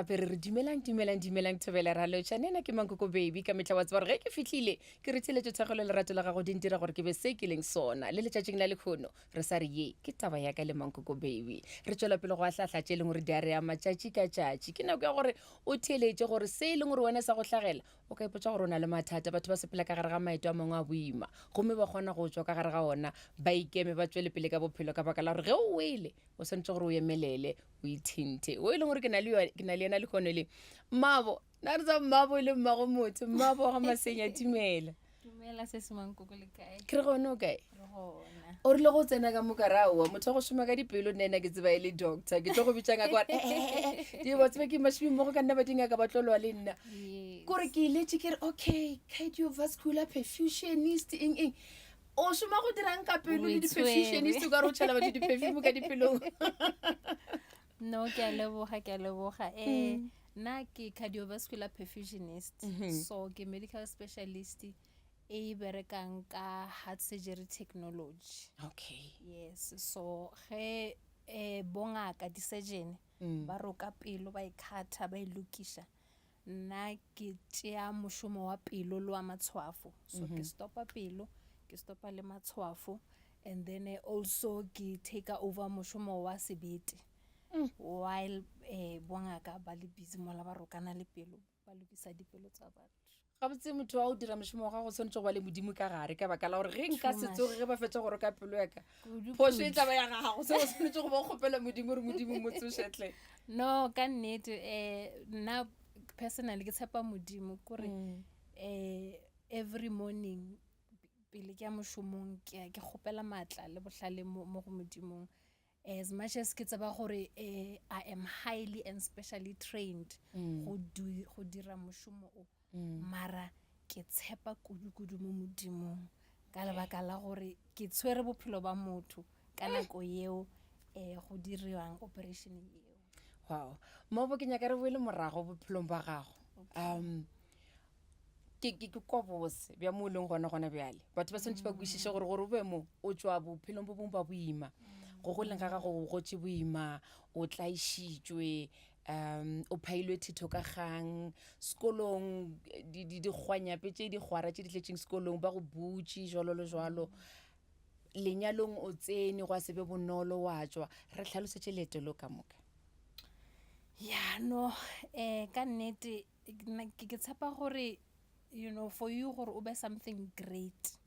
gape re re dumelang thobela ra lotšha nena ke Mankoko baby ka metla wa tseba gore ge ke fitlhile ke re theletšo thagelo lerato la gago di ntira gore ke be se ke leng sona le letšatšing la lekgono re sa re ye ke taba ya ka le Mankoko baby re tswela pele go ahlahla tše e leng gore di a re ama tšatši ka tšatši ke nako ya gore o theeletše gore se e leng gore wena sa go hlagela o ka ipotsa gore o na le mathata batho ba sepela ka gare ga maeto a mangwe a boima gomme ba kgona go tswa ka gare ga ona ba ikeme ba tswele pele ka bophelo ka baka la gore ge o wele o swantse gore o emelele o ithinte o e leng gore ke na le yena le kgono le mmabo na re tsa mmabo e le mmago motho mmabo wa ga masenya timela Dumela se se Mankoko le kae? ke re gone o kae Re gona. o rile go tsena ka mokara oa motho wa go šoma ka dipelo nena ke tseba e le doctor ke tlo go bitsanga kwa di ba tsebe ke mašomi mo go ka nna ba dingaka ba tlolwa le nna Yes. kore ke iletse ke re okay cardiovascular perfusionist eng o šoma go dirang ka pelo le di-perfusionist o ka re o tšhala batho di-perfume ka dipelong No, ke a leboga. Na ke cardiovascular perfusionist. So ke medical specialist e berekang ka heart surgery technology. okay Yes. So ge bongaka di-surgeon ba roka pelo ba ikhatha ba ilukisha. Nna ke tšea mošomo wa pelo le wa matshwafo. So ke stopa pelo, ke stopa le matshwafo, and then also ke take over mošomo wa sebete. While bongaka ba le busy mola ba rokana le pelo ba lokisa dipelo tsa batho. ga botse motho wa o dira mošomo wa gago tshwanetse go ba le modimo ka gare ka baka la gore ge nka setsoge ge ba fetsa gore ka pelo yaka phoso e taba ya gago se o tshwanetse go ba o kgopela modimo gore modimo motsošetlhe No, ka nnete nna personally ke tshepa modimo kore every morning pele ke ya mošomong ke kgopela maatla le bohlale mo go modimong. As much as ke tseba gore I am highly and specially trained go dira mošomo o mara ke tshepa kudu mo modimong ka lebaka la gore ke tshwere bophelo ba motho ka nako yeo go diriwang operation yeo. wow mo bo ke nyaka re boele morago bophelong ba gago ke kwa bose bja mo o leng gona bjale batho ba swantse ba kwešiše gore o be mo o tswa bophelong bo bongwe ba boima go go leng ga gago go gotse boima o tlaišitšwe o phailwe thetho ka kgang sekolong dikgwanyape tše digwara tše di tletšeng sekolong ba go butše jalo le jalo lenyalong o tsene go a sebe bonolo wa tswa re tlhalosetše leeto lo ka moka ya no ka nnete ke tshepa gore for you gore o be something great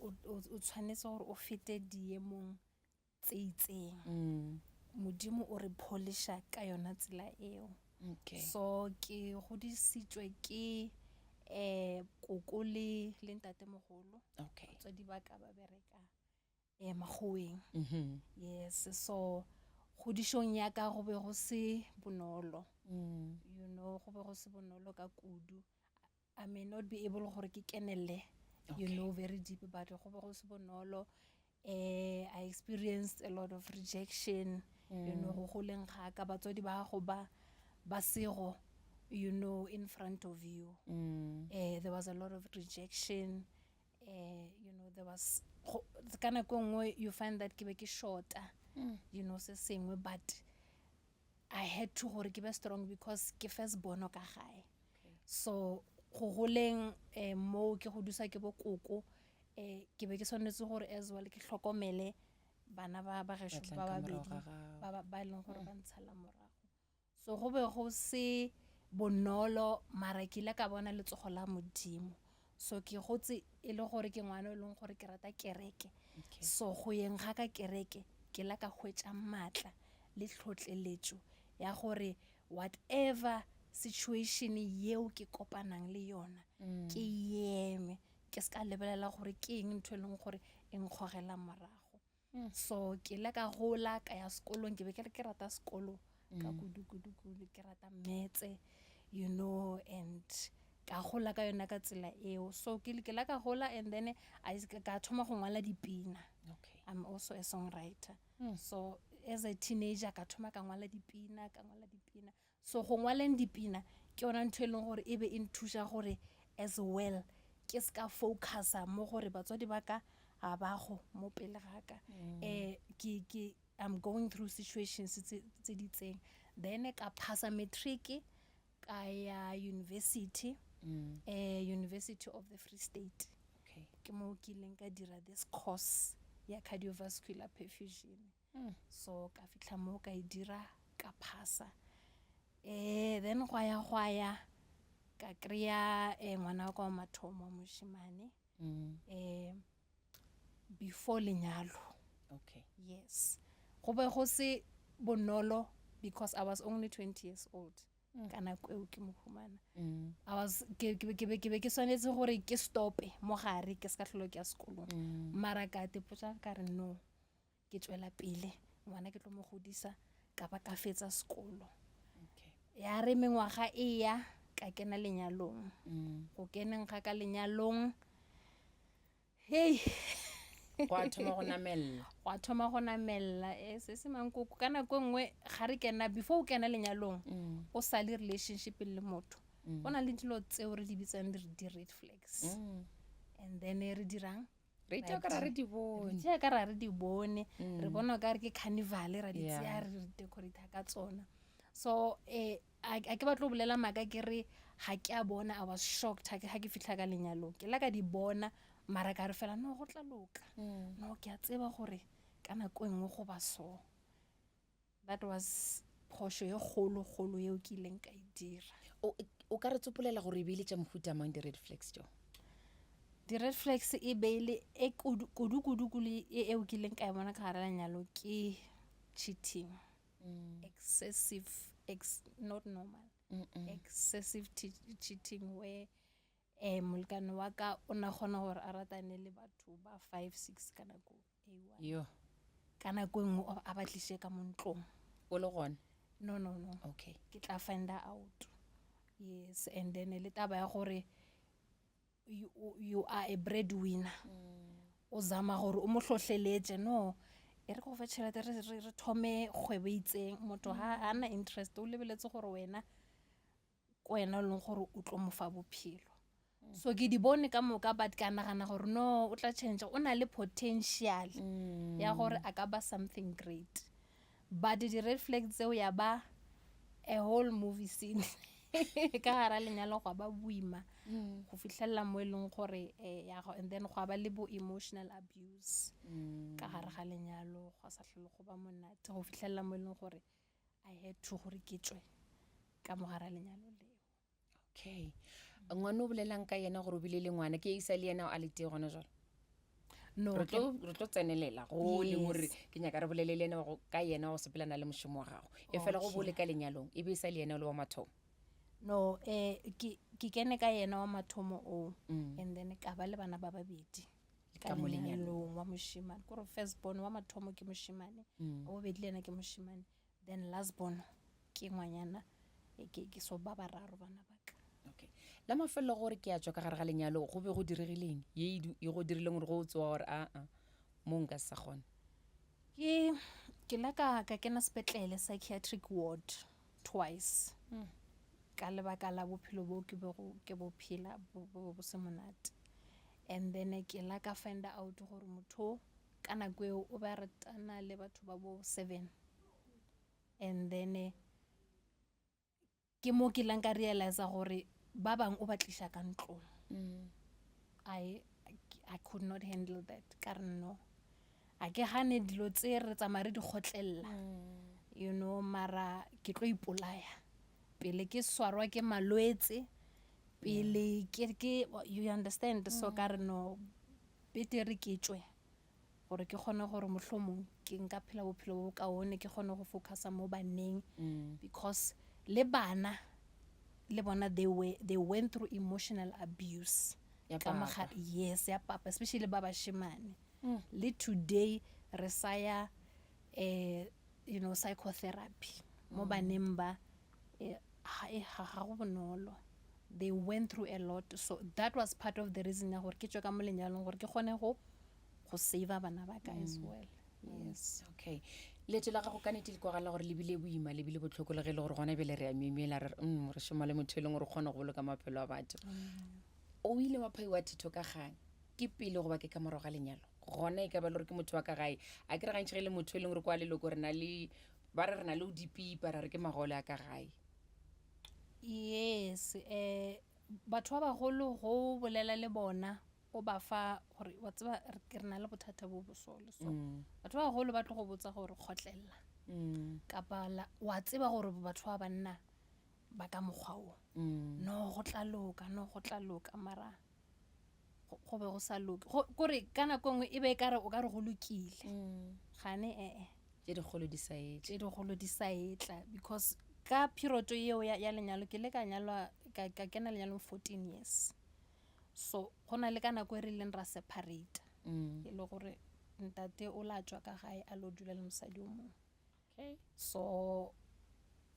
o tshwanetse gore o fete diemong tse itseng modimo o re polisha ka yona tsela eo. So ke godisitswe ke koko le ntatemogolo batswadi ba ka ba bereka Makgoweng. Yes, so godišong ya ka go be go se bonolo go be go se bonolo ka kudu. I may not be able gore ke kenelle very deep but go be go se bonolo. I experienced a lot of rejection go goleng ga ka batswadi ba gago ba sego in front of you. There was a lot of rejection. There was ka nako nngwe you find that ke be ke shorta se sengwe but I had to gore ke be strong because ke first born ka gae. So go goleng mo ke go dusa ke bo koko ke be ke tshwanetse gore as well ke hlokomele bana ba gesho ba babedi ba leng gore ba ntshala morago. So go be go se bonolo mara ke ile ka bona letsogo la modimo. So ke gotse e le gore ke ngwana e leng gore ke rata kereke. So go yeng ga ka kereke ke la ka hwetša matla le tlhotleletšo ya gore whatever situation yeo ke kopanang le yona ke yeme ke ska lebelela gore ke eng ntho e leng gore e nkgogela morago. So ke la ka gola ka ya sekolong ke be ke rata sekolo ka kudu ke rata metse and ka gola ka yona ka tsela eo. So ke la ka gola and then ka thoma go ngwala dipina. I'm also a songwriter. So as a teenager ka thoma ka ngwala dipina. So go ngwaleng dipina ke yona ntho e leng gore e be e nthuša gore as well ke ska focusa mo gore batswadi ba ka ga ba go mo pele ga ka I'm going through situations tse di tseng then ka phasa matric ka ya university University of the Free State. Okay. Ke mo ke ileng ka dira this course ya cardiovascular perfusion. So ka fitla mo ka e dira ka phasa. Then go ya ka kry-a ngwana wa ka wa mathomo wa moshimane before lenyalo. Okay. Yes. Go be go se bonolo because I was only 20 years old. Kana kweo ke mohumana. I was ke swanetse gore ke stope mo gare ke ska hlolo ke ya sekolong. Mara ka tepotsa ka re no. Ke tswela pele. Ngwana ke tlo mo godisa ka ba ka fetsa sekolo. Okay. Ya re mengwaga e ya ka kena lenyalong. Go keneng ga ka lenyalong. Hey. Gwa thoma go namella. Gwa thoma go namella. Se se mankoko kana go nngwe ga re kena before o kena lenyalong o sa le relationship le motho. Bona le dilo tseo re di bitsang di red flags. And then re dirang Re tla ka re di bone. Re ka re di bone. Re bona ka re ke carnival ra di tsia re decorate ka tsona. So a ke batlo bolela maka ke re ha ke a bona. I was shocked ha ke fitla ka lenyalo ke la ka di bona mara ka re fela no go tla loka. No ke a tseba gore kana go engwe go ba so. That was phosho ye golo ye o ke ileng ka e dira. O ka re tsopolela gore e bile tša mohuta mang di red flags jo? Di red flags e beile e kudu e o ke ileng ka e bona ka gare lenyalo ke cheating. Excessive not normal. Excessive cheating where molekane wa ka o na gona gore a ratane le batho ba 5-6 kana go A1. Yo. Kana go engwe a batlishe ka mo ntlong. O le gone? No. Okay. Ke tla find out. Yes, and then le taba ya gore you are a breadwinner. O zama gore o mo hlohleletse no. E re go fa tšhelete re thome kgwebo itseng motho ha ana interest o lebeletse gore wena o leng gore o tlo mo fa bophelo. So ke di bone ka moka but ka nagana gore no o tla change o na le potential ya gore a ka ba something great. But the red flags tseo ya ba a whole movie scene. Ka gara lenyalo go ba buima go fitlhella mo eleng gore and then go ba le bo emotional abuse ka gara ga lenyalo go sa hlolo go ba monate go fitlhella mo eleng gore I had to gore ke tswe ka mo gara lenyalo leo. Okay. Ngwana o bolelang ka yena gore o bile le ngwana ke isa le yena o a le tee gona jalo? No, re tlo tsenelela go le gore ke nyaka re bolele le yena ka yena o sepelana le mošomo wa gago e fela go bole ka lenyalong e be isa le yena o le wa mathomo. No, ke kene ka yena wa mathomo o and then ka ba le bana ba babedi ka mo lenyalong wa moshimane gore first born wa mathomo ke moshimane o bobedi le yena ke moshimane then last born ke ngwanyana ke so ba bararo bana ba ka. Okay. La mafelo gore ke a tswa ka gare ga lenyalo go be go diregileng ye go dirileng gore go tswa gore mo nka sa gone? Ke la ka kena sepetlele psychiatric ward twice. Ka lebaka la bophelo bo ke bophela bo se monate. And then ke la ka find out gore motho ka nako eo o ba ratana le batho ba bo 7. And then ke mo ke lang ka realize gore ba bang o batlisha ka ntlong. I could not handle that ka re no a ke gane dilo tse re tsamare di gotlella you know mara ke tlo ipolaya pele ke swarwa ke malwetse pele ke you understand so ka re no betere ke tswe gore ke gone gore mohlomong ke nka phela bophelo bo ka one ke gone go focusa mo baneng because le bana le bona they went through emotional abuse ka maga yes ya papa especially ba bashimane le today re saya you know psychotherapy mo baneng ba ha go bonolo. They went through a lot so that was part of the reason ya gore ke tswe ka mo lenyalong gore ke gone go save bana ba ka as well. Yes. Okay. Leto la gago ka nete le kwagala gore le bile boima le bile botlhoko le ge le gore gona bele re a memela re šoma le motho e leng gore kgona go boloka maphelo a batho. O ile wa phaiwa thito ka gang ke pele goba ke ka morago ga lenyalo gona e ka ba le gore ke motho wa ka gae a ke re gantšhe ge le motho e leng gore kwa leloko re na le ba re na le o dipipa ra re ke magole a ka gae. yes batho ba bagolo go bolela le bona o ba fa gore wa tseba re na le bothata bo bosole so batho ba bagolo ba tlo go botsa gore kgotlela kapa wa tseba gore batho ba banna ba ka mokgwa o no go tla loka mara go be go sa loke gore ka nako nngwe e be ka re o ka re go lokile gane tse digolo di sa etla because ka period eo ya lenyalo ke le ka nyalwa ka kena lenyalo 14 years so go na le ka nako e re leng ra separate e le gore ntate o la tswa ka gae a lo dula le mosadi o mongwe okay so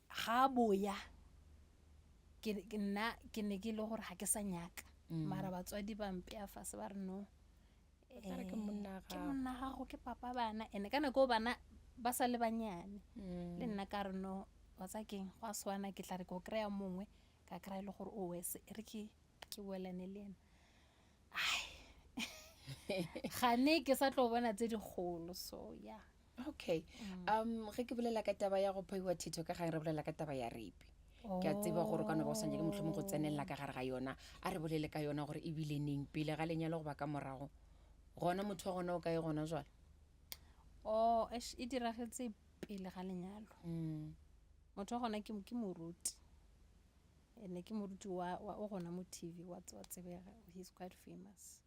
ga boya ke ne ke le gore ga ke sa nyaka mara batswadi ba mpe a fase ba re no ke monna gago ke papa bana ene ka nako bana ba sa le banyane le nna ka re no wa tsa keng go a swana ke tla re go kry-a mongwe ka kry-a le gore o wese e re ke boelane le ena gane ke sa tlo bona tse digolo so yeah okay ge ke bolela ka taba ya go phaiwa thito ka ga re bolela ka taba ya rape ke a tseba gore kana ba sanye ke motlho mo go tsenella ka gare ga yona a re bolele ka yona gore e bile neng pele ga lenyalo go ba ka morago gona motho wa gona o ka e gona jwale e diragetse pele ga lenyalo motho wa gona ke moruti ene ke moruti wa o gona mo TV wa tsebega he's quite famous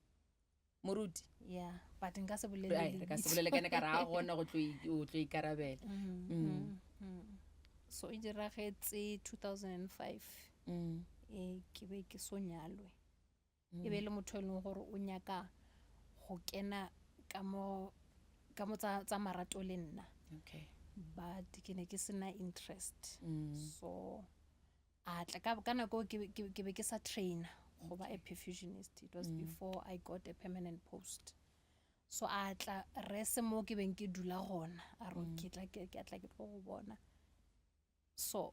moruti yeah but nka se bolele kana ka ra gona go tlo ikarabela so e diragetse 2005 ke be ke so nyalwe e be le motho e leng gore o nyaka go kena ka mo tsa marato le nna okay but ke ne ke sena interest so atla ka nako ke be ke sa trainer go ba a perfusionist it was before I got a permanent post so atla rese mo ke beng ke dula gona a ro ke tla ke go bona so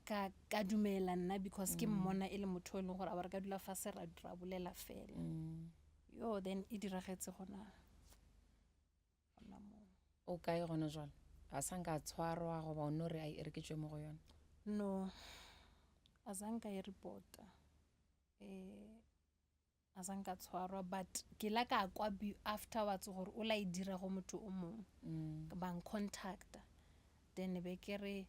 ka dumela nna because ke mmona e le motho e leng gore a ba re ka dula fa se ra bolela fela yo then e diragetse gona mo o ka e gona jwale a sanka tshwarwa go ba o no re ke tswe mo go yona no a sanka e reporta a sanka tshwarwa but ke la ka kwa afterwards gore o la e dira go motho o mongwe ba contacta then be ke re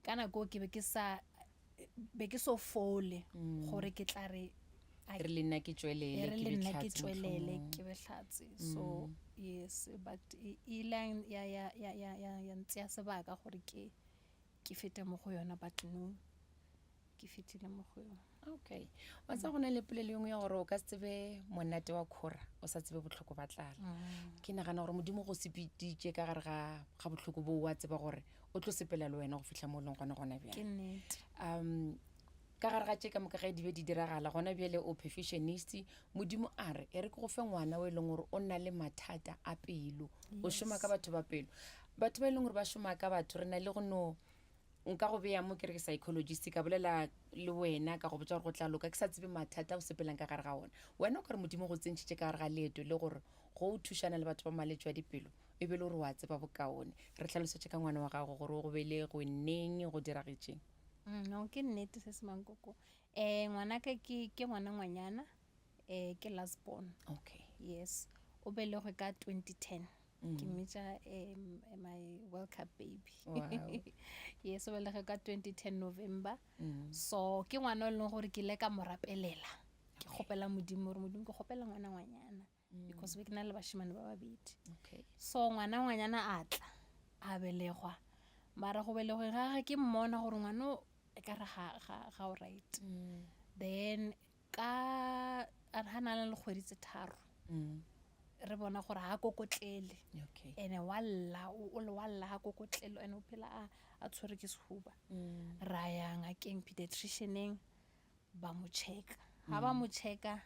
kana go ke be ke so fole gore ke tla re re le nna ke tswelele ke behlatse so yes but ilang ya ntse sebaka gore ke fete mo go yona but no ke fetile mo go yona okay wa tsa gona le polelo engwe ya gore o ka tsebe monate wa khora o sa tsebe botlhoko ba tlala ke nagana gore modimo go sepeditše ka gare ga botlhoko bo wa tseba gore o tlo sepela le wena go fihla mo leng gona bjang ke nnete ka gare ga tše ka moka ge di be di diragala gona bjale o perfectionist modimo a re e re ke go fe ngwana o e leng gore o nna le mathata a pelo o šoma ka batho ba pelo batho ba e leng gore ba šoma ka batho re na le go no nka go beya mo ke re ke psychologist ka bolela le wena ka go botsa gore go tla loka ke sa tsebe mathata o sepelang ka gare ga wena o ka re modimo go tsentšhitše ka gare ga leeto le gore go o thušana le batho ba malwetse a dipelo e be le gore wa tseba bokaone re tlhalosetše ka ngwana wa gago gore go bele go neng go diragetšeng no ke nnete se semankoko ngwana ke ngwana ngwanyana ke last born okay yes o belegwe ka 2010 ke mmetša my World Cup baby yes o belegwe ka 2010 November so ke ngwana o leng gore ke le ka morapelela ke kgopela modimo gore modimo ke kgopela ngwana ngwanyana because be ke na le bashimane ba babedi so ngwana ngwanyana atla a belegwa mara go belegwe ga ke mmona gore ngwana e ka re ga o right then ka a hana le kgwedi tse 3 re bona gore ha kokotlele ene walla ha kokotlele ene o phela a tshwere ke sehuba ra ya ngakeng pediatricianeng ba mo check ha ba mo checka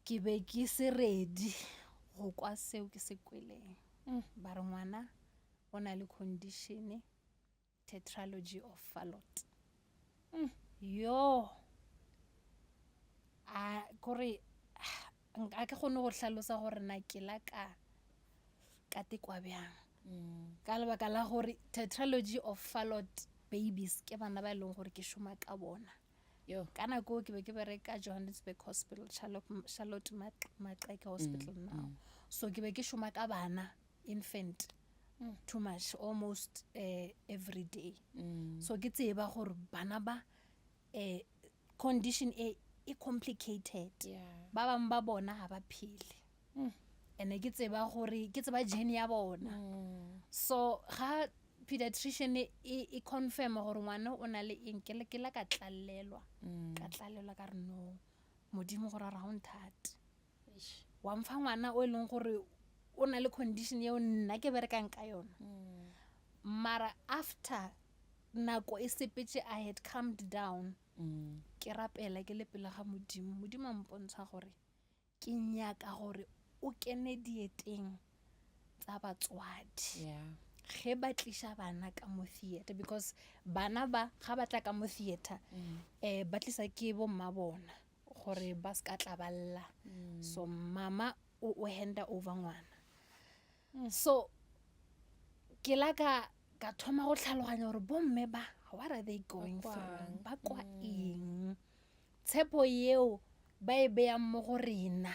ke be ke se ready go kwa seo ke se kweleng ba re ngwana o na le condition tetralogy of Fallot yo a kore a ke gone go hlalosa gore na ke la ka tekwa bjang ka lebaka la gore tetralogy of fallot babies ke bana ba e leng gore ke šoma ka bona Yo. ka nako ke be ke bereka Johannesburg Hospital, Charlotte Maxeke Hospital now. So ke be ke šoma ka bana infant too much almost every day. So ke tseba gore bana ba condition e complicated. Ba bang ba bona ha ba phele. And ke tseba gore ke tseba gene ya bona. So ga pediatrician e confirm gore ngwana o na le eng ke la ka tlalelwa ka re no modimo gore ra hon that wa mfa ngwana o leng gore o na le condition eo nna ke berekang ka yona mara after nako e sepetse I had calmed down ke rapela ke le pele ga modimo mpontsha gore ke nyaka gore o kene dieteng tsa batswadi ge ba tlisha bana ka mo theater because bana ba ga ba tla ka mo theater ba tlisa ke bo mma bona gore ba ska tla balla so mama o hand over ngwana so ke la ka thoma go tlhaloganya gore bo mme ba what are they going through ba kwa eng tshepo yeo ba e beya mo go rena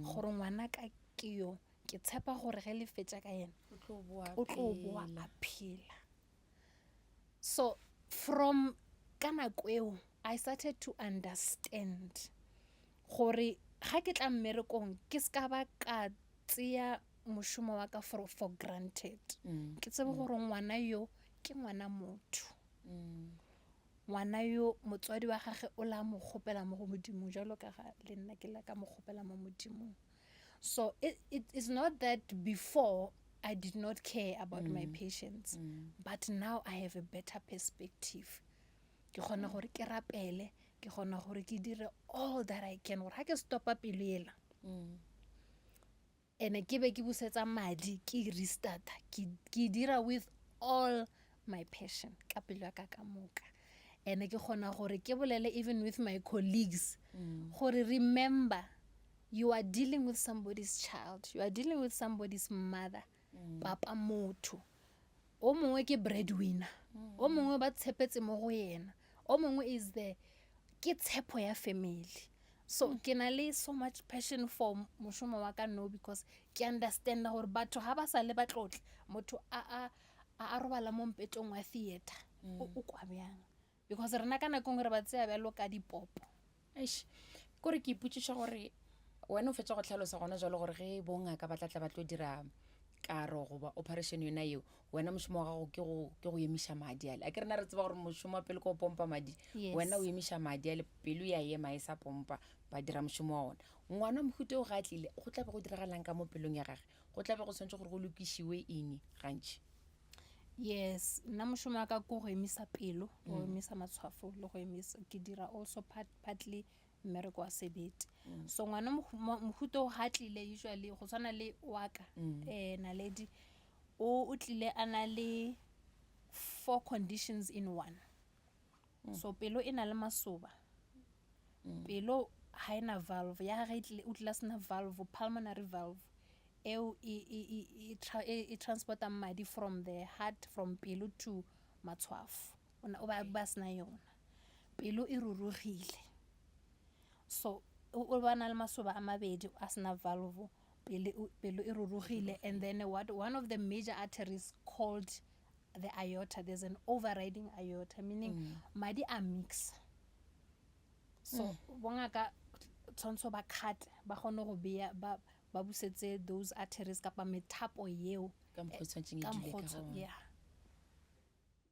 gore ngwana ka ke yo ke tshepa gore ge le fetša ka yena o tlo boa a phela. So from ka nako eo I started to understand gore ga ke tla mmerekong ke ska ba ka tseya mošomo wa ka for granted. Ke tsebe gore ngwana yo ke ngwana motho. Ngwana yo motswadi wa gagwe o la mo kgopela mo go modimo jalo ka ga le nna ke la ka mo kgopela mo modimong. So it is not that before I did not care about my patients, but now I have a better perspective. Ke gona gore ke rapele, ke gona gore ke dire all that I can gore ha ke stopa pelo ela. Ene ke be ke busetsa madi ke restarta ke dira with all my passion ka pelo ya ka ka moka. Ene ke gona gore ke bolele even with my colleagues gore remember you are dealing with somebody's child, you are dealing with somebody's mother. Papa motho o mongwe ke breadwinner o mongwe ba tshepetse mo go yena o mongwe is the ke tshepo ya family. So ke na le so much passion for mošomo wa ka no because ke understand gore batho ha ba sa le ba tlotle motho a robala mo mpetong wa theater o kwa bjang because rena ka nako ngwe re ba tsaya bjalo ka dipopo. Kore ke ipotšiša gore wena o fetša go tlhalosa gona jalo gore ge bongaka ba tlatla ba tlo dira karo goba operation yona eo wena mošomo wa gago ke go emiša madi ale a ke rena re tseba gore mošomo wa pele ko go pompa madi wena o emiša madi ale pelo ya ema e sa pompa ba dira mošomo wa ona ngwana mohuta o ga a tlile go tlabe go diragalang ka mo pelong ya gage go tlabe go tshwanetse gore go lokišiwe eng gantši. Yes, nna mošomo wa ka ko go emisa pelo go emisa matshwafo le go emisa ke dira also partly mmereko wa sebete. So ngwana mohuta o ga tlile usually go tshwana le waka Naledi o tlile a na le 4 conditions in one. So pelo e na le masoba, pelo ha ena valve ya gage o tlile sena valve, pulmonary valve eo e transporta madi from the heart from pelo to matshwafo o ba sena yona. Pelo e rurugile so o ba na le masoba a mabedi a sena valve pelo e rurugile and then one of the major arteries called the aorta, there's an overriding aorta meaning madi a mix so bongaka tshwantsho ba cut ba gone go beya ba busetse those arteries kapa methapo yeo ka mokgwa yeah.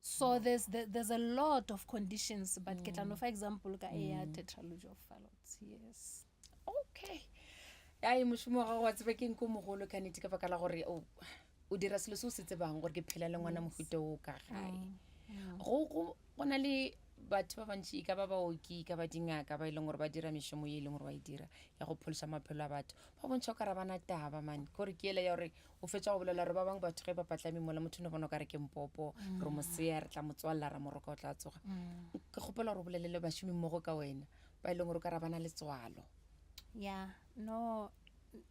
So there's a lot of conditions but ke tla no for example ka tetralogy of fallots. Yes. Okay. Ai mošomo wa gago wa tseba ke nko mogolo ka nnete ka baka la gore o dira selo se o se tsebang gore ke phela le ngwana mohuta o ka gae. Go na le batho ba bantši ka ba baoki ka ba dingaka ba e leng gore ba dira mešomo ye e leng gore ba e dira ya go phološa maphelo a batho ba bontšha o ka ra bana taba mane kore ke ele ya gore o fetša go bolela gore ba bangwe batho ge ba patlame mola motho ne bona o ka re ke mpopo re mosea re tla motswalela ra moroka o tla tsoga ke kgopela gore o bolelele bašomi mmogo ka wena ba e leng gore o ka ra bana letswalo. Yeah, no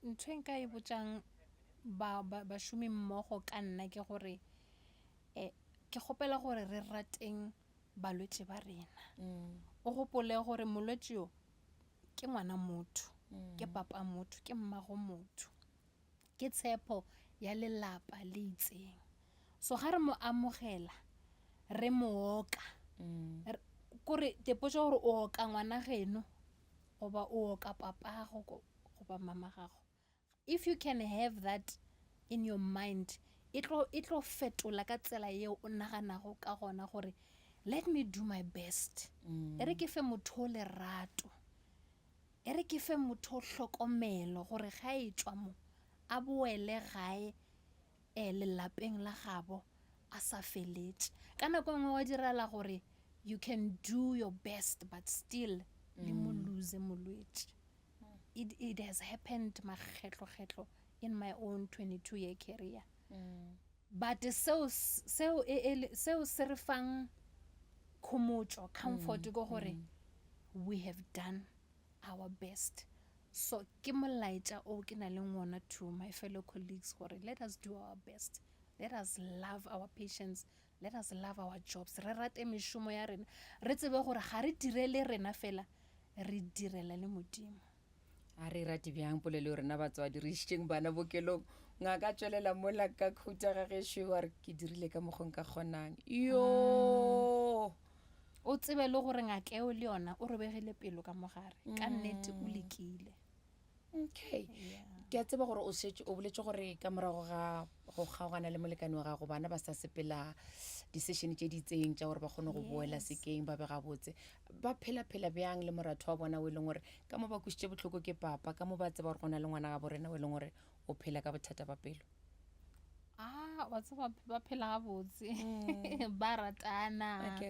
ntho e nka e botšang bašomi mmogo ka nna ke gore ke gopela gore re rateng balwetse ba rena o gopole gore molwetse yo ke ngwana motho ke papa motho ke mmago motho ke tshepo ya lelapa le itseng so ga re mo amogela re mo oka kore tepotsa gore o oka ngwana geno goba o oka papago goba mama gago if you can have that in your mind e tlo fetola ka tsela yeo o naganago ka gona gore let me do my best e re ke fe motho o lerato e re ke fe motho o hlokomelo gore ga e tswa mo a boele gae lelapeng la gabo a sa feletse ka nako nngwe wa dirala gore you can do your best but still le mo lose molwetse it has happened makgetlo in my own 22-year career but seo se re fang khomotso comfort go gore we have done our best so ke molaetsa o ke na le ngwana to my fellow colleagues gore let us do our best, let us love our patients, let us love our jobs, re rate mešomo ya rena re tsebe gore ga re direle rena fela re direla le modimo a re rate bjang polelo rena batswadi re išitšeng bana bokelong ngaka tswelela mola ka khuta ga gešo wa re ke dirile ka mokgong ka kgonang yo o tsebe le gore ngakeo le yona o robegile pelo ka mogare ka nnete o lekile okay ke a tseba gore o setse o boletse gore ka morago ga go kgaogana le molekane wa gago bana ba sa sepela di-session tše di itseng tša gore ba kgone go boela sekeng ba be gabotse ba phela bjang le moratho wa bona o e leng gore ka mo ba kwisitše botlhoko ke papa ka mo ba tseba gore go na le ngwana ga borena o e leng gore o phela ka bothata ba pelo wa tseba ba phela gabotse ba ratana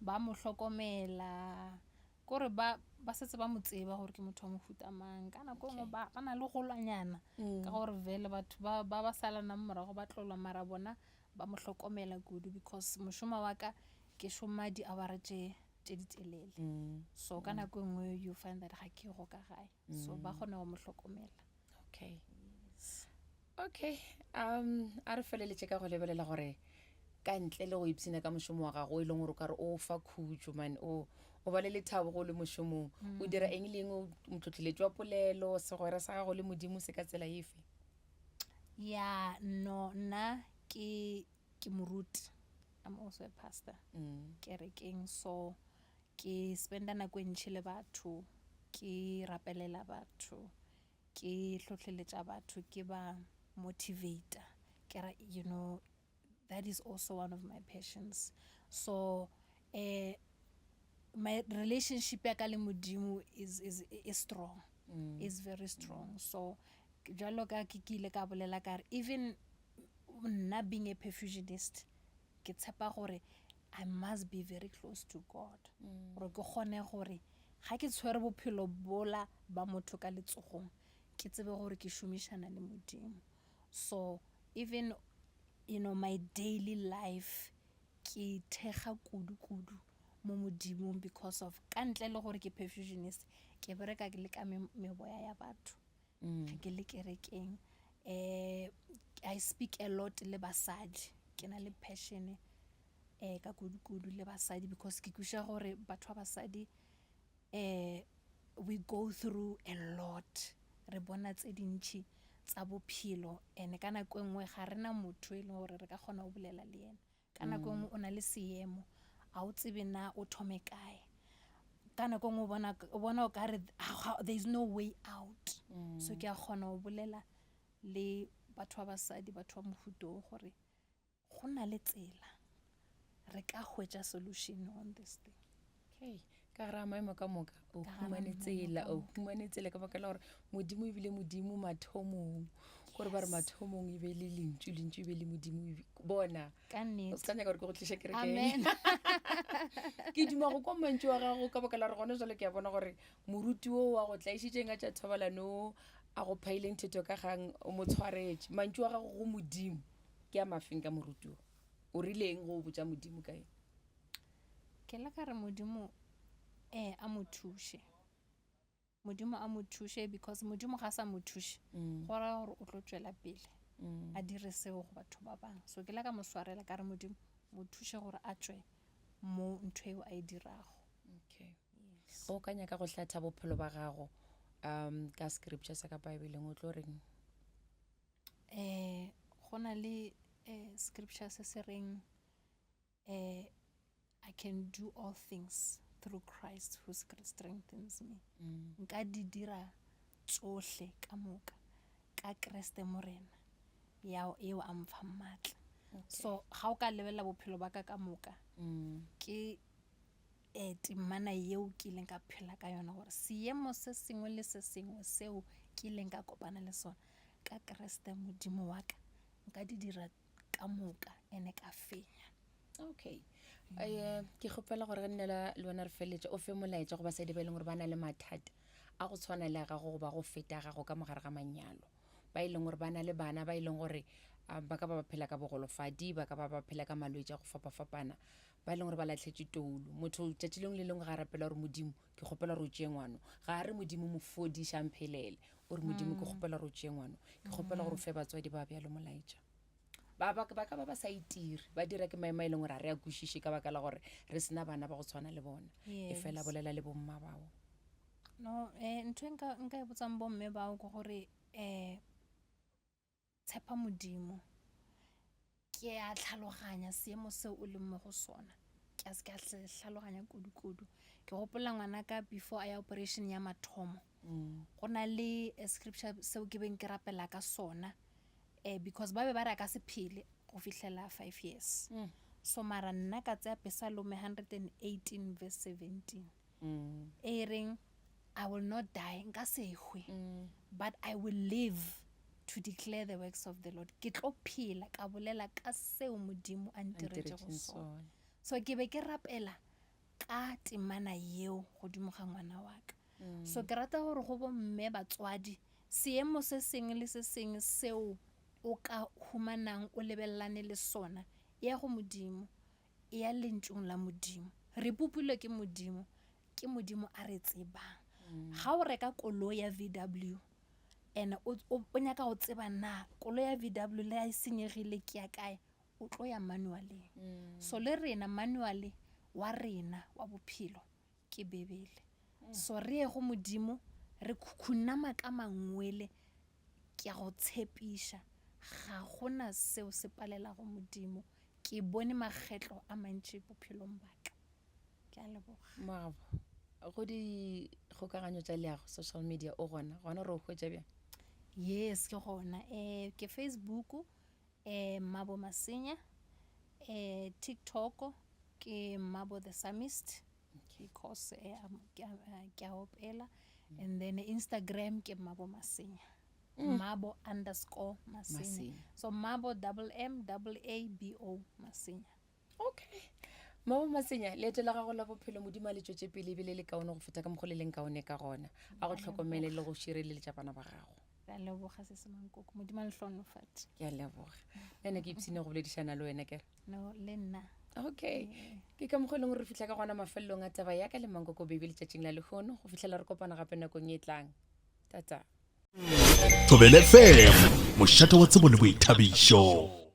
ba mo hlokomela kore ba setse ba mo tseba gore ke motho wa mofuta mang ka nako ngwe ba na le golwanyana ka gore vele batho ba salana morago ba tlolwa mara bona ba mo hlokomela kudu because mošoma wa ka ke šoma di-hour tše ditelele so ka nako ngwe you find that ga ke go ka gae so ba kgone go mo hlokomela okay a re feleletše ka go lebelela gore ka ntle le go ipsina ka mošomo wa gago e leng gore o ka re o fa khutso man o ba le lethabo go le mošomong o dira eng le eng o motlhotlheletši wa polelo segwera sa gago le modimo se ka tsela efe ya no nna ke moruti I'm also a pastor kerekeng so ke spenda nako e ntšhi le batho ke rapelela batho ke tlhotlheletša batho ke ba motivator you know that is also one of my passions so my relationship ya ka le modimo is strong is very strong so jalo ka ke ile ka bolela ka re even nna being a perfusionist ke tshepa gore I must be very close to God gore ke kgone gore ga ke tshwere bophelo bola ba motho ka letsogong ke tsebe gore ke šomišana le modimo so even you know my daily life ke thega kudu mo modimong because of ka ntle le gore ke perfusionist ke bereka ke le ka meboya ya batho ga ke le kerekeng I speak a lot le basadi ke na le passion ka kudu le basadi because ke kwisha gore batho ba basadi we go through a lot re bona tse dintšhi tsa bophelo ene ka nako engwe ga rena motho e leng gore re ka kgona go bolela le ena ka nako engwe o na le seemo a o tsebe na o thome kae ka nako engwe o bona o ka re there is no way out so ke a kgona go bolela le batho ba basadi batho ba mofuto gore go na le tsela re ka hwetša solution on this thing ka gara maemo ka moka o humane tsela ka baka la gore modimo ebile modimo mathomong gore ba re mathomong e be le lentšu e be le modimo bona o se ka nyaka gore ke go tliša kerekeng ke duma go kwa mantši wa gago ka baka la re gone jalo ke a bona gore moruti wo wa go tlaišitšeng a tša thobalano a go phaileng theto ka gang o mo tshwaretše mantši wa gago go modimo ke a mafeng ka moruti wo o rileng go botša modimo ka eng ke la ka re modimo a mo thuše because modimo ga sa mo thuše go ra gore o tlo tšwela pele a dire seo go batho ba bangwe. So ke la ka mo swarela ka re modimo mo thushe gore a tswe mo ntho eo a e dirago. Okay. Go kanya ka go hlatha bophelo ba gago ka scripture sa ka Bibeleng o tlo reng? Go na le scripture se se reng I can do all things through Christ who strengthens me. Nka di dira tsohle ka moka ka Kriste morena eo a mphang maatla. So ga o ka lebella bophelo ba ka moka ke temana eo ke ileng ka phela ka yona gore seemo se sengwe le se sengwe seo ke ileng ka kopana le sona ka Kriste modimo wa ka nka di dira ka moka ene ka fenya. Okay. Ke gopela gore nne le lona re feletse o fe molaetsa go basadi ba ileng gore ba na le mathata a go tshwana le gago go ba go feta gago ka mogare ga manyalo, ba ileng gore ba na le bana ba ileng gore ba ka ba phela ka bogolofadi, ba ka ba phela ka malwetse a go fapafapana, ba ileng gore ba latlhetse toulu. Motho tšatši lengwe le lengwe ga rapela gore modimo ke gopela gore o tšee ngwano, ga re modimo mo fodišang phelele o re modimo ke gopela gore o tšee ngwano, ke gopela gore o fe batswadi ba bjalo molaetša. Ba ka ba sa itire ba dira ke maemo a ileng gore a re a kwešiše ka baka la gore re sena bana ba go tshwana le bona, e fela bolela le bomma bao. No, ntho nka e botsang bomme bao ke gore tshepa modimo. Ke a tlhaloganya seemo seo o leng mo go sona, ke a se ka tlhaloganya kudu-kudu. Ke gopola ngwana ka before a ya operation ya mathomo go na le scripture seo ke beng ke rapela ka sona because ba be ba re a ka se phele go fitlhela 5 years. So mara nna ka tsaya Psalm 118 verse 17 e reng I will not die, nka se hwe, but I will live to declare the works of the Lord. Ke tlo phela ka bolela ka seo modimo a ntiretse go sona. So ke be ke rapela ka temana eo godimo ga ngwana wa ka. So ke rata gore go bomme batswadi seemo se sengwe le se sengwe seo o ka humanang o lebellane le sona ya go modimo e ya lentšong la modimo. Re bopilwe ke modimo a re tsebang. Ga o reka koloi ya VW and o nyaka go tseba na koloi ya VW le a e senyegile ke ya kae, o tlo ya manualeng. So le rena manuale wa rena wa bophelo ke Bebele. So re ye go modimo re khukhunama ka mangwele ke a go tshepiša ga gona seo se palela go modimo. Ke bone makgetlo a mantši bophelong ba ka. Ke a leboga. Mabo go di kgokaganyo tša leago social media o gona re o hwetša bjang? Yes, ke gona ke Facebook Mabo Masenya, TikTok ke Mabo the Psalmist because ke a opela, and then Instagram ke Mabo Masenya. Mabo_Masenya. So Mabo MMABO Masenya. Okay. Mabo Masenya, leeto la gago la bophelo modimo a le tšwetše pele ebile le kaone go feta ka mokgwa le leng kaone ka gona, a go tlhokomele le go šireletša bana ba gago. Ke a leboga se semankoko modimo a le hlonofatše. Ke a leboga ene ke ipsine go boledišana le wena kere. No, le nna. Okay. Ke ka mokgwa e leng gore re fitlha ka gona mafelelong a taba ya ka le Mankoko Baby letšatšing la lekgono go fitlhela re kopana gape nakong e tlang. Tata. Thobela FM, mošate wa tsebo le boithabišo.